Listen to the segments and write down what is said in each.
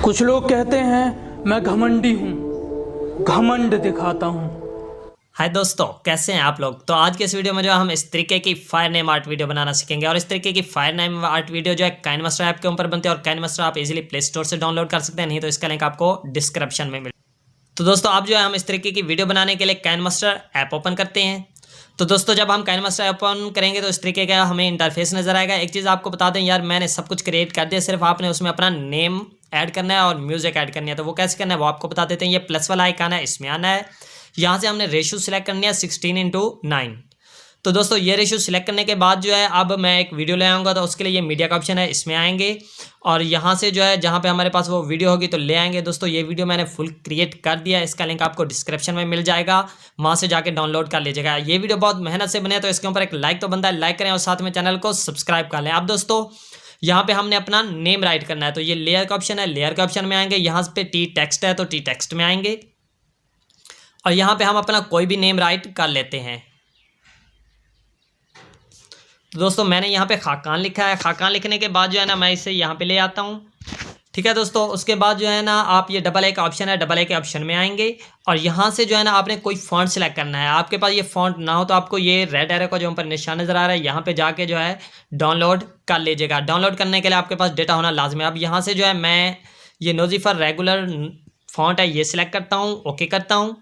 कुछ लोग कहते हैं मैं घमंडी हूँ, घमंड दिखाता हूँ। हाय दोस्तों, कैसे हैं आप लोग। तो आज के इस वीडियो में जो हम इस तरीके की फायर नेम आर्ट वीडियो बनाना सीखेंगे। और इस तरीके की फायर नेम आर्ट वीडियो जो है काइनमास्टर ऐप के ऊपर बनते हैं और काइनमास्टर आप इजीली प्ले स्टोर से डाउनलोड कर सकते हैं, नहीं तो इसका लिंक आपको डिस्क्रिप्शन में मिल। तो दोस्तों आप जो है हम इस तरीके की वीडियो बनाने के लिए काइनमास्टर ऐप ओपन करते हैं। तो दोस्तों जब हम काइनमास्टर ऐप ओपन करेंगे तो इस तरीके का हमें इंटरफेस नजर आएगा। एक चीज़ आपको बता दें यार, मैंने सब कुछ क्रिएट कर दिया, सिर्फ आपने उसमें अपना नेम ऐड करना है और म्यूजिक ऐड करनी है। तो वो कैसे करना है वो आपको बता देते हैं। ये प्लस वाला आइकन है, इसमें आना है। यहाँ से हमने रेशियो सिलेक्ट करनी है 16:9। तो दोस्तों ये रेशियो सिलेक्ट करने के बाद जो है अब मैं एक वीडियो ले आऊँगा, तो उसके लिए ये मीडिया का ऑप्शन है, इसमें आएंगे और यहाँ से जो है जहाँ पे हमारे पास वो वीडियो होगी तो ले आएंगे। दोस्तों ये वीडियो मैंने फुल क्रिएट कर दिया, इसका लिंक आपको डिस्क्रिप्शन में मिल जाएगा, वहाँ से जाके डाउनलोड कर लीजिएगा। ये वीडियो बहुत मेहनत से बने, तो इसके ऊपर एक लाइक तो बनता है, लाइक करें और साथ में चैनल को सब्सक्राइब कर लें। अब दोस्तों यहाँ पे हमने अपना नेम राइट करना है, तो ये लेयर का ऑप्शन है, लेयर का ऑप्शन में आएंगे। यहाँ पे टी टेक्स्ट है तो टी टेक्स्ट में आएंगे और यहाँ पे हम अपना कोई भी नेम राइट कर लेते हैं। तो दोस्तों मैंने यहाँ पे खाकान लिखा है। खाकान लिखने के बाद जो है ना मैं इसे यहाँ पे ले आता हूँ, ठीक है दोस्तों। उसके बाद जो है ना आप ये डबल ए का ऑप्शन है, डबल ए के ऑप्शन में आएंगे और यहाँ से जो है ना आपने कोई फॉन्ट सेलेक्ट करना है। आपके पास ये फॉन्ट ना हो तो आपको ये रेड एरो का जो ऊपर निशान नजर आ रहा है यहाँ पे जाके जो है डाउनलोड कर लीजिएगा। डाउनलोड करने के लिए आपके पास डेटा होना लाजमी है। अब यहाँ से जो है मैं ये नोजीफर रेगुलर फॉन्ट है ये सिलेक्ट करता हूँ, ओके करता हूँ।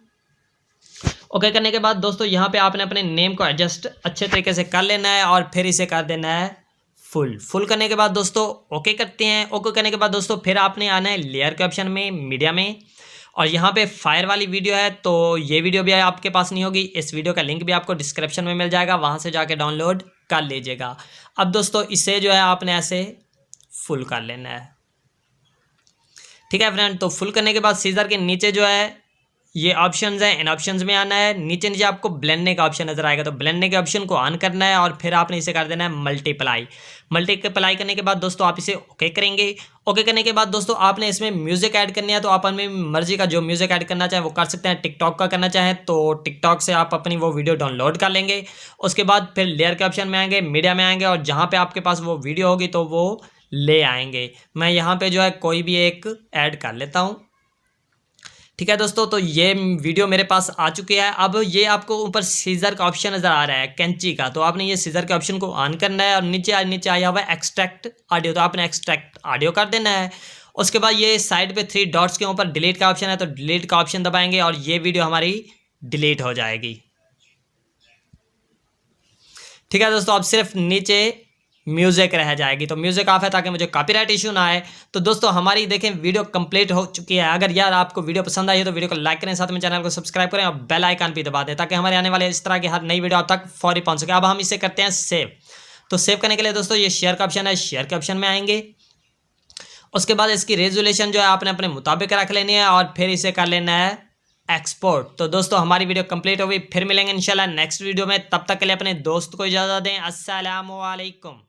ओके करने के बाद दोस्तों यहाँ पे आपने अपने नेम को एडजस्ट अच्छे तरीके से कर लेना है और फिर इसे कर देना है फुल करने के बाद दोस्तों ओके करते हैं। ओके करने के बाद दोस्तों फिर आपने आना है लेयर के ऑप्शन में, मीडिया में, और यहाँ पे फायर वाली वीडियो है तो ये वीडियो भी आपके पास नहीं होगी। इस वीडियो का लिंक भी आपको डिस्क्रिप्शन में मिल जाएगा, वहाँ से जाके डाउनलोड कर लीजिएगा। अब दोस्तों इसे जो है आपने ऐसे फुल कर लेना है, ठीक है फ्रेंड। तो फुल करने के बाद सीजर के नीचे जो है ये ऑप्शंस हैं, इन ऑप्शंस में आना है। नीचे आपको ब्लेंडने का ऑप्शन नजर आएगा, तो ब्लेंडने के ऑप्शन को ऑन करना है और फिर आपने इसे कर देना है मल्टीप्लाई। मल्टीप्लाई करने के बाद दोस्तों आप इसे ओके करेंगे। ओके करने के बाद दोस्तों आपने इसमें म्यूजिक ऐड करनी है, तो आप अपनी मर्जी का जो म्यूजिक ऐड करना चाहें वो कर सकते हैं। टिकटॉक का करना चाहें तो टिकटॉक से आप अपनी वो वीडियो डाउनलोड कर लेंगे। उसके बाद फिर लेयर के ऑप्शन में आएंगे, मीडिया में आएंगे और जहाँ पे आपके पास वो वीडियो होगी तो वो ले आएंगे। मैं यहाँ पे जो है कोई भी एक ऐड कर लेता हूँ, ठीक है दोस्तों। तो ये वीडियो मेरे पास आ चुकी है। अब ये आपको ऊपर सीजर का ऑप्शन नजर आ रहा है, कैंची का, तो आपने ये सीजर के ऑप्शन को ऑन करना है और नीचे आया हुआ है एक्सट्रैक्ट ऑडियो, तो आपने एक्सट्रैक्ट ऑडियो कर देना है। उसके बाद ये साइड पे 3 डॉट्स के ऊपर डिलीट का ऑप्शन है, तो डिलीट का ऑप्शन दबाएंगे और ये वीडियो हमारी डिलीट हो जाएगी, ठीक है दोस्तों। अब सिर्फ नीचे म्यूजिक रह जाएगी, तो म्यूजिक ऑफ है ताकि मुझे कॉपीराइट इशू ना आए। तो दोस्तों हमारी देखें वीडियो कंप्लीट हो चुकी है। अगर यार आपको वीडियो पसंद आई है तो वीडियो को लाइक करें, साथ में चैनल को सब्सक्राइब करें और बेल आइकन भी दबा दें ताकि हमारे आने वाले इस तरह की हर नई वीडियो आप तक फौरी पहुंच सके। अब हम इसे करते हैं सेव। तो सेव करने के लिए दोस्तों ये शेयर का ऑप्शन है, शेयर के ऑप्शन में आएंगे। उसके बाद इसकी रेजोल्यूशन जो है आपने अपने मुताबिक रख लेनी है और फिर इसे कर लेना है एक्सपोर्ट। तो दोस्तों हमारी वीडियो कंप्लीट हो गई, फिर मिलेंगे इंशाल्लाह नेक्स्ट वीडियो में। तब तक के लिए अपने दोस्त को इजाजत दें। अस्सलाम वालेकुम।